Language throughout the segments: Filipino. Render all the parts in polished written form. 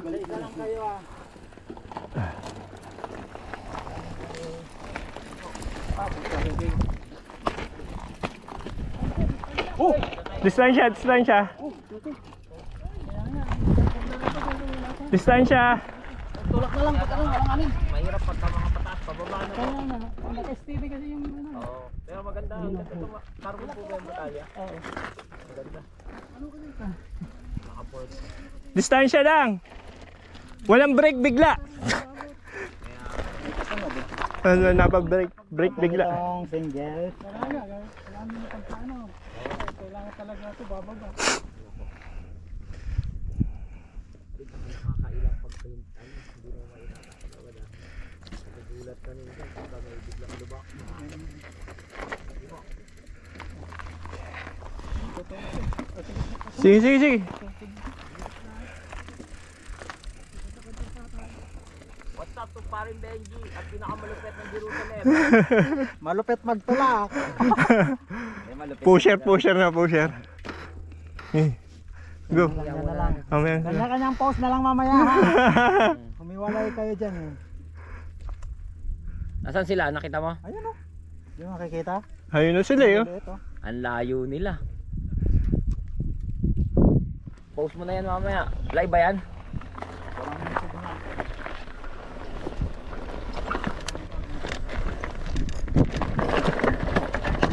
Isa lang kayo ah. Oh! Distansya, distansya. Distansya. Tulak na lang pag ano, walang anin. Mahirap pagka mga pataas, pababa na. Kaya na, ang naka-steady kasi yung ano. Oo. Pero maganda, carbon po ba yung batalya? Oo. Maganda. Ano kasi ka? Naka-port. Distansya lang. Walang break bigla. Ano, napag-break bigla. Itong single. Kailangan mo pagkaano. Kailangan talaga ito bababa. Makakailang pag-paint. Ano, hindi mo mainatang pagkawad ah. Nagulat ka nito pagka may biglang lubak. Sige, sige, sige. What's up to parin Benji at pinakamalupet ng Jerusalem? Malupit magtulak. Pusher, pusher na, pusher. Eh, go. Ganyan na lang. Amen. Kanya-kanyang post na lang mamaya ha. Humiwalay kayo dyan eh. Nasaan sila? Nakita mo? Ayun o. Di mo makikita? Ayun na sila eh. Oh. Ito. Ang layo nila. Post mo na yan mamaya. Live ba yan?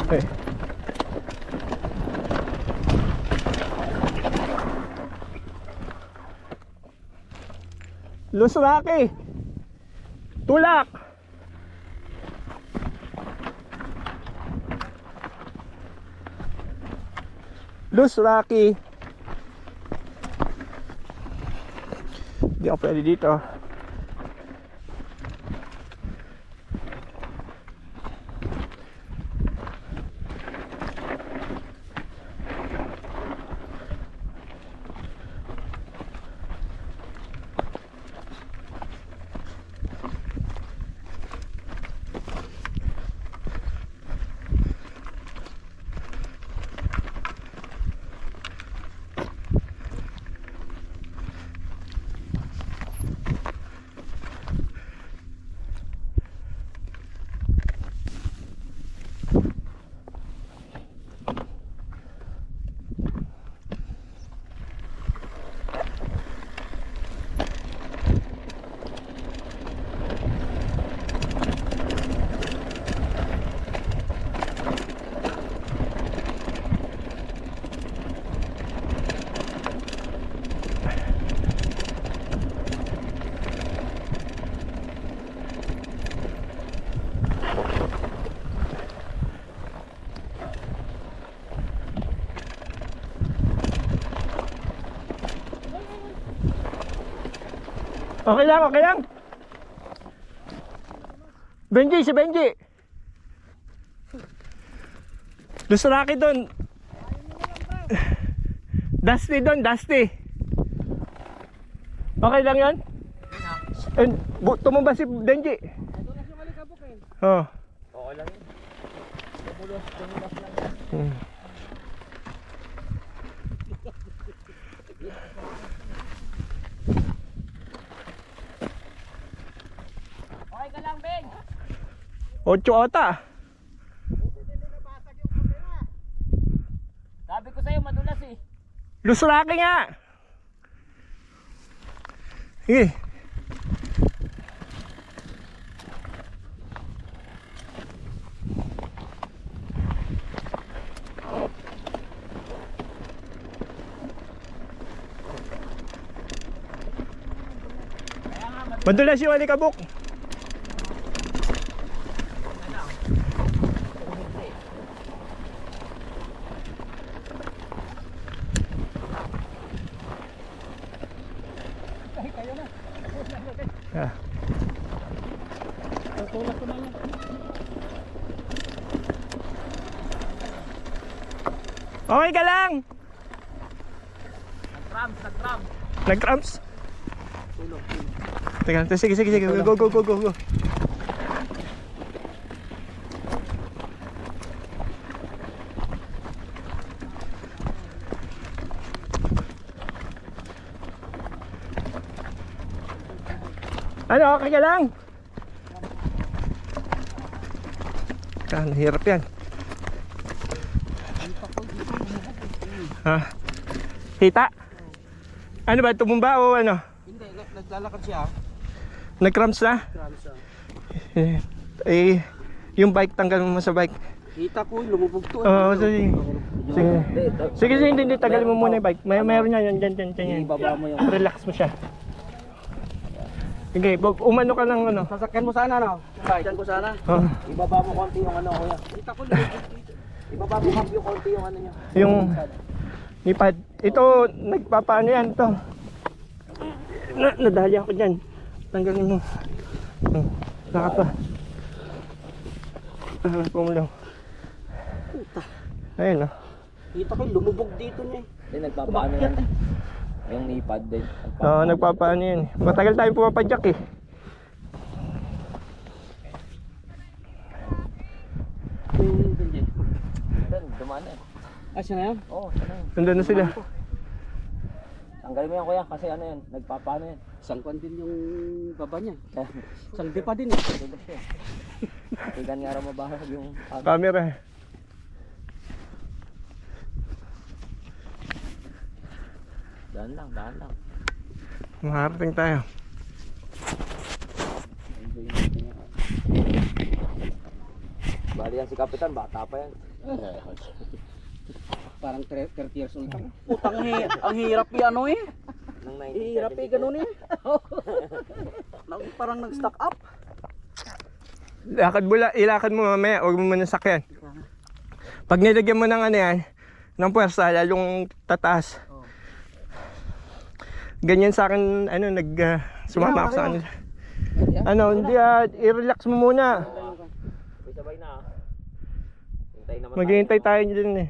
Eh. Los Rocky. Tulak. Los Rocky. Hindi ako pwede dito. Okay lang, okay lang. Benji, si Benji. Lusraki doon. Dusty doon, Dusty. Okay lang yan? Tumumba si Benji. Oh. Oo lang yun. Tumulos lang yan. Okay ka lang, Ben. 8 ata. Sabi ko sa'yo, madulas eh. Lusraki nga. Sige. Madulas yung alikabok. Ah. Tutulak ko na lang. Okay ka lang. Nag-cramps. Nag-cramps. Teka, sige, sige, sige. Go, go, go, go, go. Ano, okay ka lang? Hirap yan. Ha? Hita? Ano ba, tumumba o ano? Hindi, naglalakad siya. Nag-cramps na? Yung bike, tanggal mo sa bike. Kita ko, lumubog to. Oo, sige. Sige, hindi, tagalin mo muna yung bike. Mayroon yan, yan. Ibaba mo yung... Relax mo siya. Sige, umano ka ng ano. Sasakyan mo sana, no? Sasakyan ko sana. Ibaba mo konti yung ano, kuya. Kita ko, lumubog dito. Ibaba mo konti yung ano niya. Yung ipad. Ito, nagpapaano yan ito. Nadali ako dyan. Tanggalin mo. Nakapa. Pumulaw. Puta. Ayun o. Kita ko, lumubog dito niya. Hindi, nagpapaano yan. Yung ipad din. Oo, nagpapaano yan. Matagal tayong pumapadyak eh. Dumaan na eh. Ah, siya na yan? Oo, siya na yan. Nandun na sila. Tanggalin mo yan, kuya, kasi ano yan, nagpapaano yan. Sangkwan din yung baba niya. Sangdi pa din eh. Sangdi siya. Tigan nga raw mabahag yung... Camera eh. Daan lang. Makarating tayo. Bali yan si Kapitan, bata pa yan. Parang 30 years old ako. Putang ang hirap yan ano eh. Hirap eh, ganun eh. Parang nag-stock up. Ilakad mo mamaya, huwag mo muna sakyan. Pag nilagyan mo ng ano yan, ng puwersa, lalong tataas. Ganyan sa akin, ano, sumama ako sa kanila. Ano, hindi i-relax mo muna. Sabay na. Hintay naman. Maghihintay tayo dyan eh.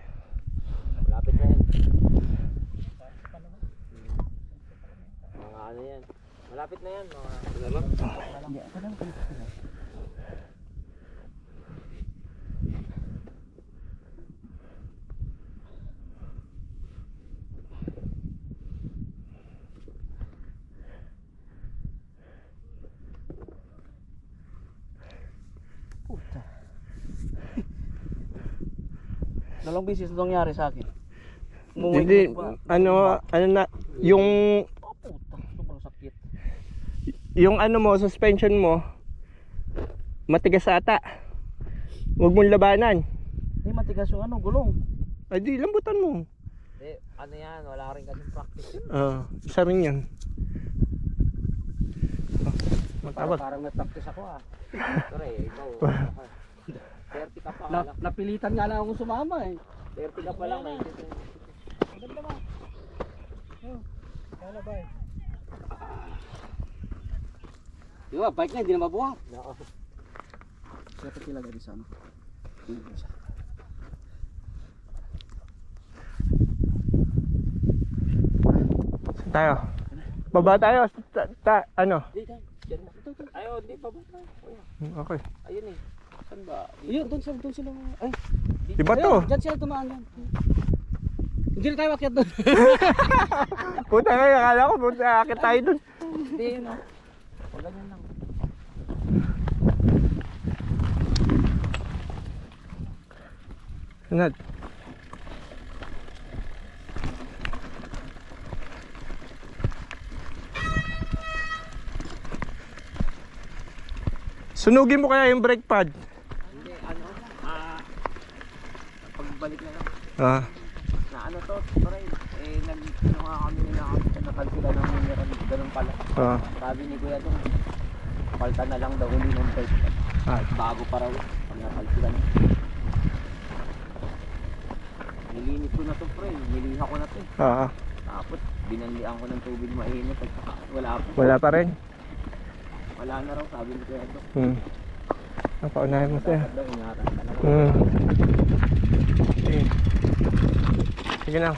Malapit na yan. Mga ano yan. Malapit na yan. Dalawang beses ito nangyari sa akin. Hindi, ano na, yung Puta, sobrang sakit. yung ano mo, suspension mo, matigas ata. Huwag mong labanan. Hindi matigas yung ano, gulong. Ay di, lambutan mo. Ano yan, wala rin kasing practice. Isa rin yan. Matawag. Parang nag-practice ako ah. Sorry, ikaw. 30 ka pa lang. Napilitan nga lang akong sumama eh. 30 ka pa lang. Maganda ba? Kala ba eh? Di ba, bike na, hindi na mabuhat. Oo. Siya pa talaga di sana. Saan tayo? Baba tayo. Ano? Ayaw, hindi pa ba? Okay. Ayun eh. Saan ba? Yun, doon sila. Ay. Diba to? Diyan sila tumaan yan. Hindi na tayo makyat doon. Puta kayo, akala ko puta akit tayo dun. Hindi yun oh. O ganyan lang. Sunod. Sunugin mo kaya yung brake pad. Hindi, ano? Pagbalik na lang. Na ano to, sorry. Ano nga kami nila nakalkula ng mineral. Ganun pala. Sabi ni Kuya doon. Palta na lang daw uli ng brake pad. Bago pa raw. Pag nakalkula na. Nilinis ko na to pre. Niliha ko na to eh. Tapos binanlian ko ng tubig mainit. Wala pa. Wala pa rin. Wala na raw sabi ni Kuya Dok. Napaunahin mo siya. Daw ingatan talaga. Sige. Sige na.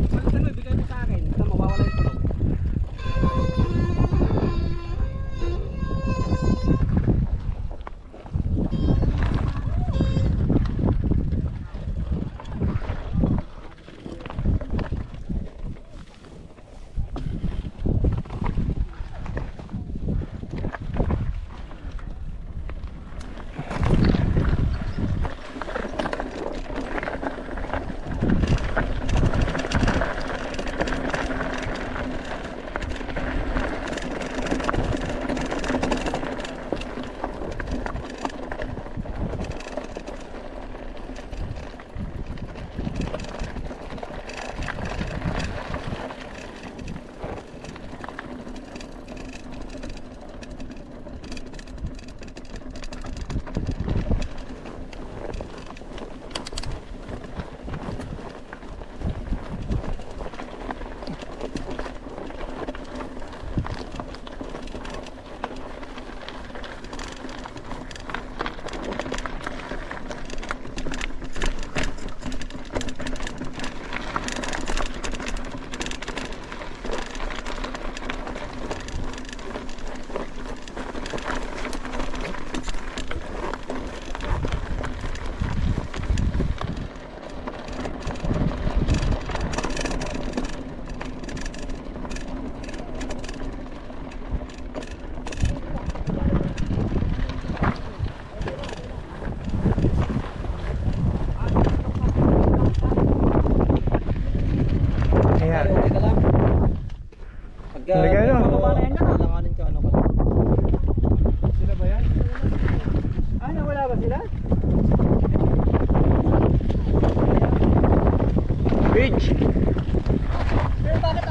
Balikan mo, ibigay mo sa akin. Ito mawawala yung tulog.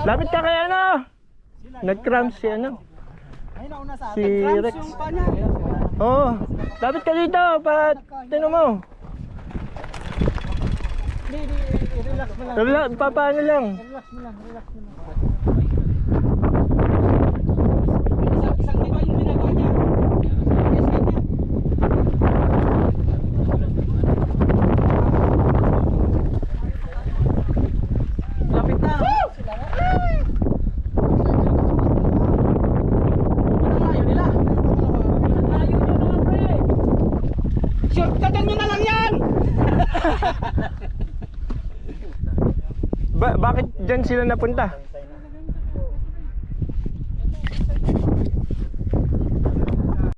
Lapit ka kay ano? Nag-cramp si ano? Ay, nauna sa Si atin. Rex. Yung pa niya. Oo. Lapit ka dito para tinan mo. Hindi, relax mo lang. Papaano lang. Relax mo lang, relax mo lang. Isang di ba yung ginagawa niya? Lapit na. Shortcutan nyo na lang yan! Bakit dyan sila napunta?